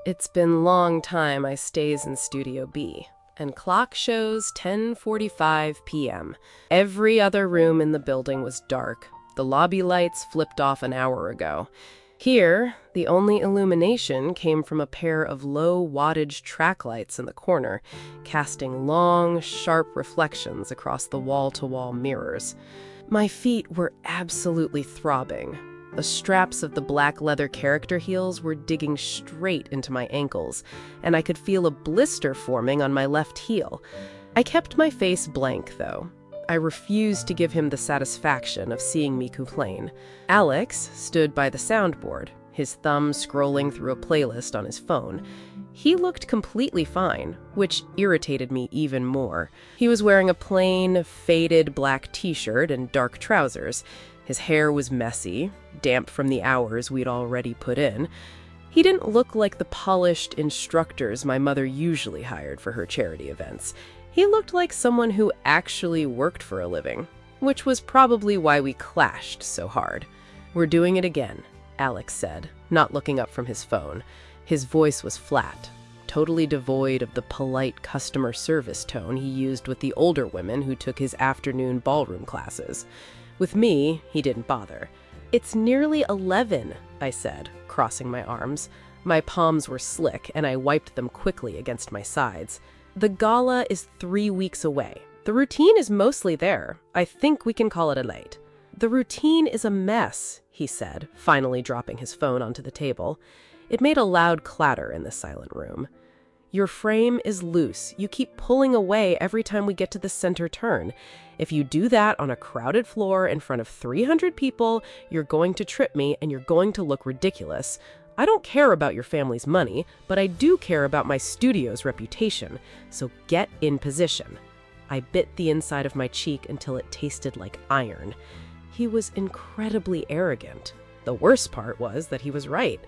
It's been long time I stays in Studio B, and clock shows 10:45 p.m. Every other room in the building was dark. The lobby lights flipped off an hour ago. Here, the only illumination came from a pair of low-wattage track lights in the corner, casting long, sharp reflections across the wall-to-wall mirrors. My feet were absolutely throbbing. The straps of the black leather character heels were digging straight into my ankles, and I could feel a blister forming on my left heel. I kept my face blank, though. I refused to give him the satisfaction of seeing me complain. Alex stood by the soundboard, his thumb scrolling through a playlist on his phone. He looked completely fine, which irritated me even more. He was wearing a plain, faded black t-shirt and dark trousers. His hair was messy, damp from the hours we'd already put in. He didn't look like the polished instructors my mother usually hired for her charity events. He looked like someone who actually worked for a living, which was probably why we clashed so hard. "We're doing it again," Alex said, not looking up from his phone. His voice was flat, totally devoid of the polite customer service tone he used with the older women who took his afternoon ballroom classes. With me, he didn't bother. "It's nearly 11, I said, crossing my arms. My palms were slick, and I wiped them quickly against my sides. "The gala is 3 weeks away. The routine is mostly there. I think we can call it a late." "The routine is a mess," he said, finally dropping his phone onto the table. It made a loud clatter in the silent room. "Your frame is loose. You keep pulling away every time we get to the center turn. If you do that on a crowded floor in front of 300 people, you're going to trip me and you're going to look ridiculous. I don't care about your family's money, but I do care about my studio's reputation, so get in position." I bit the inside of my cheek until it tasted like iron. He was incredibly arrogant. The worst part was that he was right.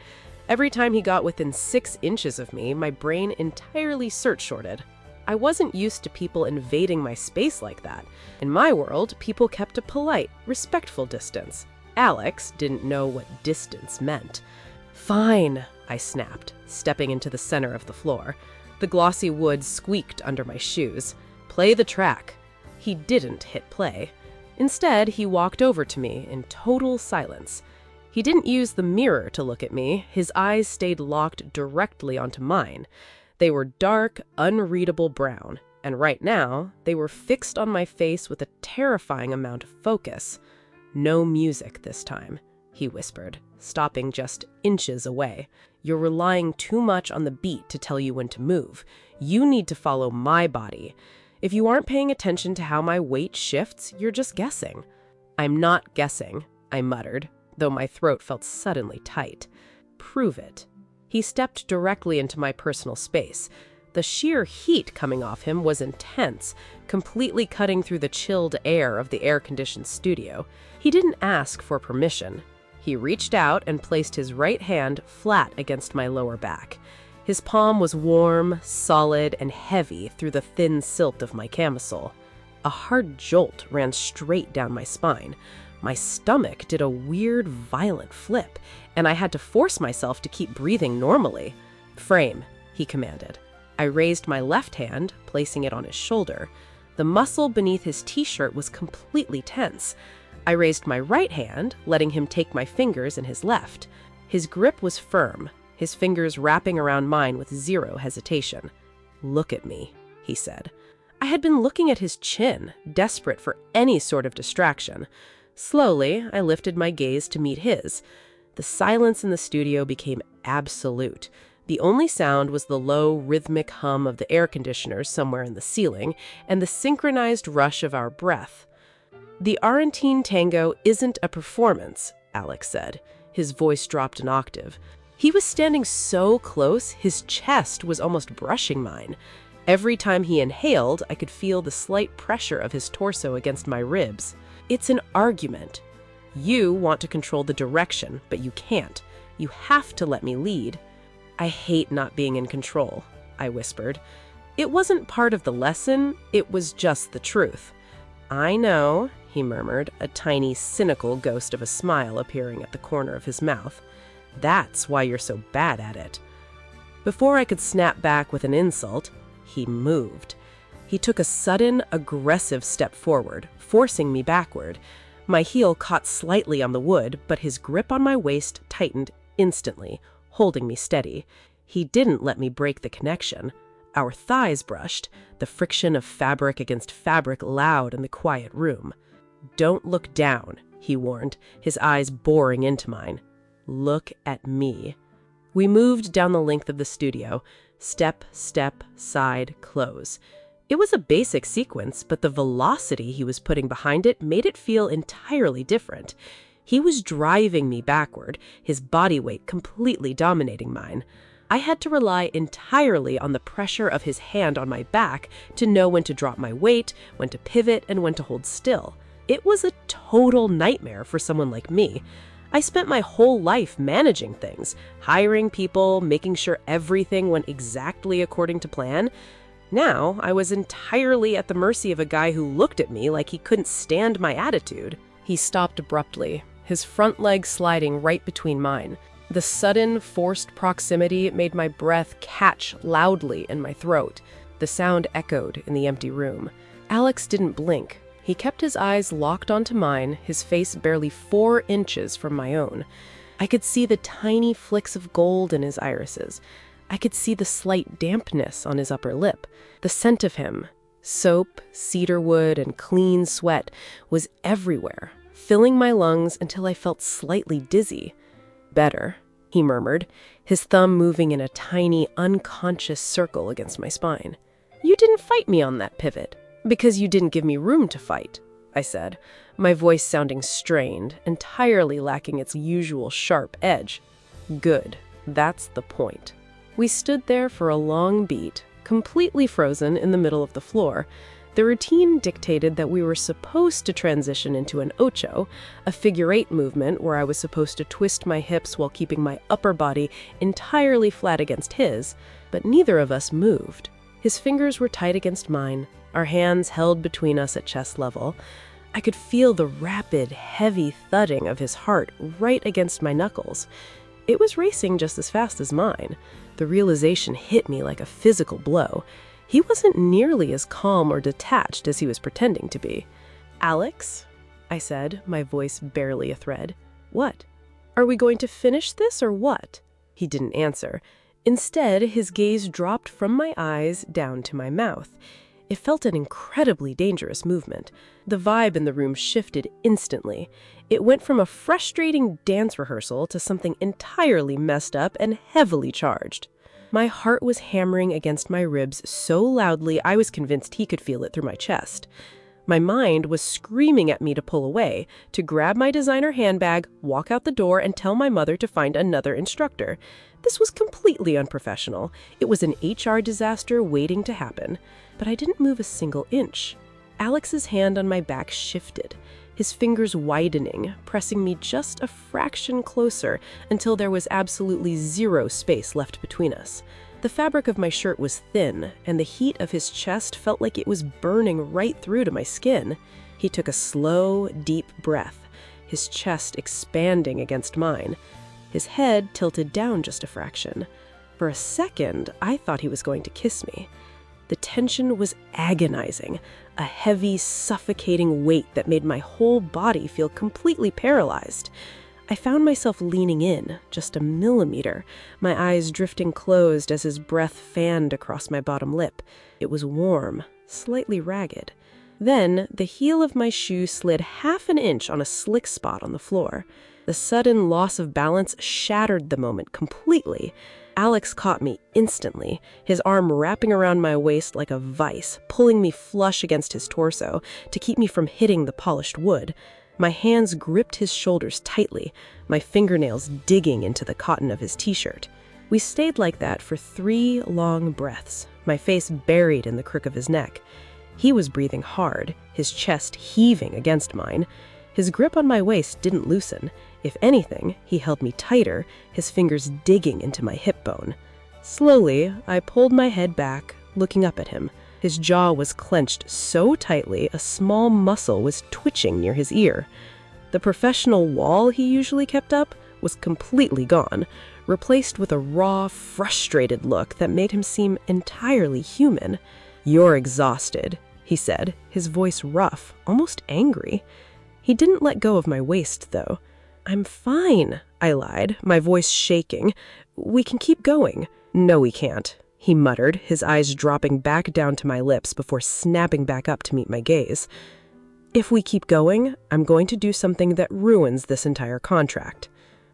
Every time he got within 6 inches of me, my brain entirely search-sorted. I wasn't used to people invading my space like that. In my world, people kept a polite, respectful distance. Alex didn't know what distance meant. "Fine," I snapped, stepping into the center of the floor. The glossy wood squeaked under my shoes. "Play the track." He didn't hit play. Instead, he walked over to me in total silence. He didn't use the mirror to look at me. His eyes stayed locked directly onto mine. They were dark, unreadable brown, and right now, they were fixed on my face with a terrifying amount of focus. "No music this time," he whispered, stopping just inches away. "You're relying too much on the beat to tell you when to move. You need to follow my body. If you aren't paying attention to how my weight shifts, you're just guessing." "I'm not guessing," I muttered, though my throat felt suddenly tight. "Prove it." He stepped directly into my personal space. The sheer heat coming off him was intense, completely cutting through the chilled air of the air-conditioned studio. He didn't ask for permission. He reached out and placed his right hand flat against my lower back. His palm was warm, solid, and heavy through the thin silt of my camisole. A hard jolt ran straight down my spine. My stomach did a weird, violent flip, and I had to force myself to keep breathing normally. "Frame," he commanded. I raised my left hand, placing it on his shoulder. The muscle beneath his t-shirt was completely tense. I raised my right hand, letting him take my fingers in his left. His grip was firm, his fingers wrapping around mine with zero hesitation. "Look at me," he said. I had been looking at his chin, desperate for any sort of distraction. Slowly, I lifted my gaze to meet his. The silence in the studio became absolute. The only sound was the low, rhythmic hum of the air conditioners somewhere in the ceiling and the synchronized rush of our breath. "The Argentine tango isn't a performance," Alex said. His voice dropped an octave. He was standing so close, his chest was almost brushing mine. Every time he inhaled, I could feel the slight pressure of his torso against my ribs. "It's an argument. You want to control the direction, but you can't. You have to let me lead." "I hate not being in control," I whispered. It wasn't part of the lesson, it was just the truth. "I know," he murmured, a tiny, cynical ghost of a smile appearing at the corner of his mouth. "That's why you're so bad at it." Before I could snap back with an insult, he moved. He took a sudden, aggressive step forward, forcing me backward. My heel caught slightly on the wood, but his grip on my waist tightened instantly, holding me steady. He didn't let me break the connection. Our thighs brushed, the friction of fabric against fabric loud in the quiet room. "Don't look down," he warned, his eyes boring into mine. "Look at me." We moved down the length of the studio, step, step, side, close. It was a basic sequence, but the velocity he was putting behind it made it feel entirely different. He was driving me backward, his body weight completely dominating mine. I had to rely entirely on the pressure of his hand on my back to know when to drop my weight, when to pivot, and when to hold still. It was a total nightmare for someone like me. I spent my whole life managing things, hiring people, making sure everything went exactly according to plan. Now, I was entirely at the mercy of a guy who looked at me like he couldn't stand my attitude. He stopped abruptly, his front leg sliding right between mine. The sudden, forced proximity made my breath catch loudly in my throat. The sound echoed in the empty room. Alex didn't blink. He kept his eyes locked onto mine, his face barely 4 inches from my own. I could see the tiny flicks of gold in his irises. I could see the slight dampness on his upper lip. The scent of him, soap, cedarwood, and clean sweat, was everywhere, filling my lungs until I felt slightly dizzy. "Better," he murmured, his thumb moving in a tiny, unconscious circle against my spine. "You didn't fight me on that pivot, because you didn't give me room to fight," I said, my voice sounding strained, entirely lacking its usual sharp edge. "Good, that's the point." We stood there for a long beat, completely frozen in the middle of the floor. The routine dictated that we were supposed to transition into an ocho, a figure-8 movement where I was supposed to twist my hips while keeping my upper body entirely flat against his, but neither of us moved. His fingers were tight against mine, our hands held between us at chest level. I could feel the rapid, heavy thudding of his heart right against my knuckles. It was racing just as fast as mine. The realization hit me like a physical blow. He wasn't nearly as calm or detached as he was pretending to be. "Alex," I said, my voice barely a thread. "What? Are we going to finish this or what?" He didn't answer. Instead, his gaze dropped from my eyes down to my mouth. It felt an incredibly dangerous movement. The vibe in the room shifted instantly. It went from a frustrating dance rehearsal to something entirely messed up and heavily charged. My heart was hammering against my ribs so loudly I was convinced he could feel it through my chest. My mind was screaming at me to pull away, to grab my designer handbag, walk out the door, and tell my mother to find another instructor. This was completely unprofessional. It was an HR disaster waiting to happen. But I didn't move a single inch. Alex's hand on my back shifted, his fingers widening, pressing me just a fraction closer until there was absolutely zero space left between us. The fabric of my shirt was thin, and the heat of his chest felt like it was burning right through to my skin. He took a slow, deep breath, his chest expanding against mine. His head tilted down just a fraction. For a second, I thought he was going to kiss me. The tension was agonizing, a heavy, suffocating weight that made my whole body feel completely paralyzed. I found myself leaning in, just a millimeter, my eyes drifting closed as his breath fanned across my bottom lip. It was warm, slightly ragged. Then, the heel of my shoe slid half an inch on a slick spot on the floor. The sudden loss of balance shattered the moment completely. Alex caught me instantly, his arm wrapping around my waist like a vice, pulling me flush against his torso to keep me from hitting the polished wood. My hands gripped his shoulders tightly, my fingernails digging into the cotton of his t-shirt. We stayed like that for 3 long breaths, my face buried in the crook of his neck. He was breathing hard, his chest heaving against mine. His grip on my waist didn't loosen. If anything, he held me tighter, his fingers digging into my hip bone. Slowly, I pulled my head back, looking up at him. His jaw was clenched so tightly a small muscle was twitching near his ear. The professional wall he usually kept up was completely gone, replaced with a raw, frustrated look that made him seem entirely human. "You're exhausted," he said, his voice rough, almost angry. He didn't let go of my waist, though. "I'm fine," I lied, my voice shaking. "We can keep going." "No, we can't," he muttered, his eyes dropping back down to my lips before snapping back up to meet my gaze. "If we keep going, I'm going to do something that ruins this entire contract."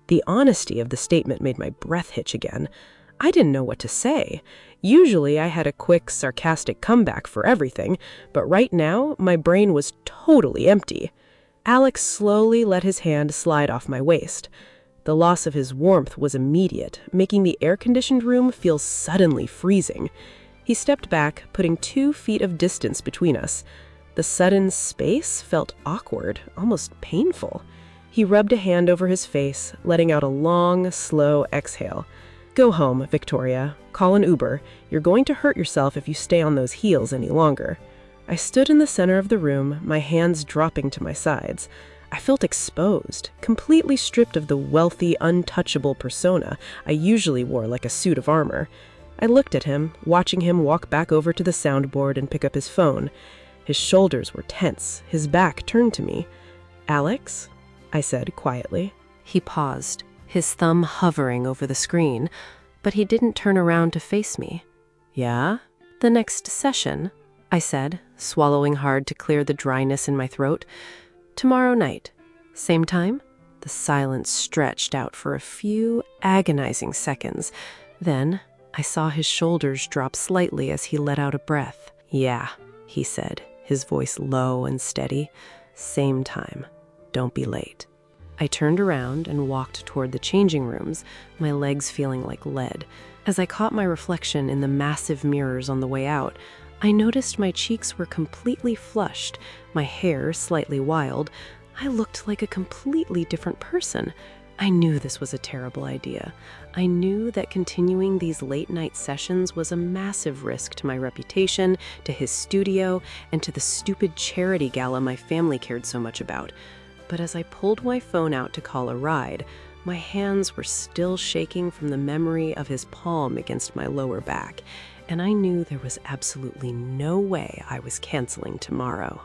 The honesty of the statement made my breath hitch again. I didn't know what to say. Usually I had a quick, sarcastic comeback for everything, but right now my brain was totally empty. Alex slowly let his hand slide off my waist. The loss of his warmth was immediate, making the air-conditioned room feel suddenly freezing. He stepped back, putting 2 feet of distance between us. The sudden space felt awkward, almost painful. He rubbed a hand over his face, letting out a long, slow exhale. "Go home, Victoria. Call an Uber. You're going to hurt yourself if you stay on those heels any longer." I stood in the center of the room, my hands dropping to my sides. I felt exposed, completely stripped of the wealthy, untouchable persona I usually wore like a suit of armor. I looked at him, watching him walk back over to the soundboard and pick up his phone. His shoulders were tense, his back turned to me. "Alex?" I said quietly. He paused, his thumb hovering over the screen, but he didn't turn around to face me. "Yeah?" "The next session," I said, swallowing hard to clear the dryness in my throat. "Tomorrow night. Same time?" The silence stretched out for a few agonizing seconds. Then I saw his shoulders drop slightly as he let out a breath. "Yeah," he said, his voice low and steady. "Same time. Don't be late." I turned around and walked toward the changing rooms, my legs feeling like lead. As I caught my reflection in the massive mirrors on the way out, I noticed my cheeks were completely flushed, my hair slightly wild. I looked like a completely different person. I knew this was a terrible idea. I knew that continuing these late-night sessions was a massive risk to my reputation, to his studio, and to the stupid charity gala my family cared so much about. But as I pulled my phone out to call a ride, my hands were still shaking from the memory of his palm against my lower back, and I knew there was absolutely no way I was canceling tomorrow.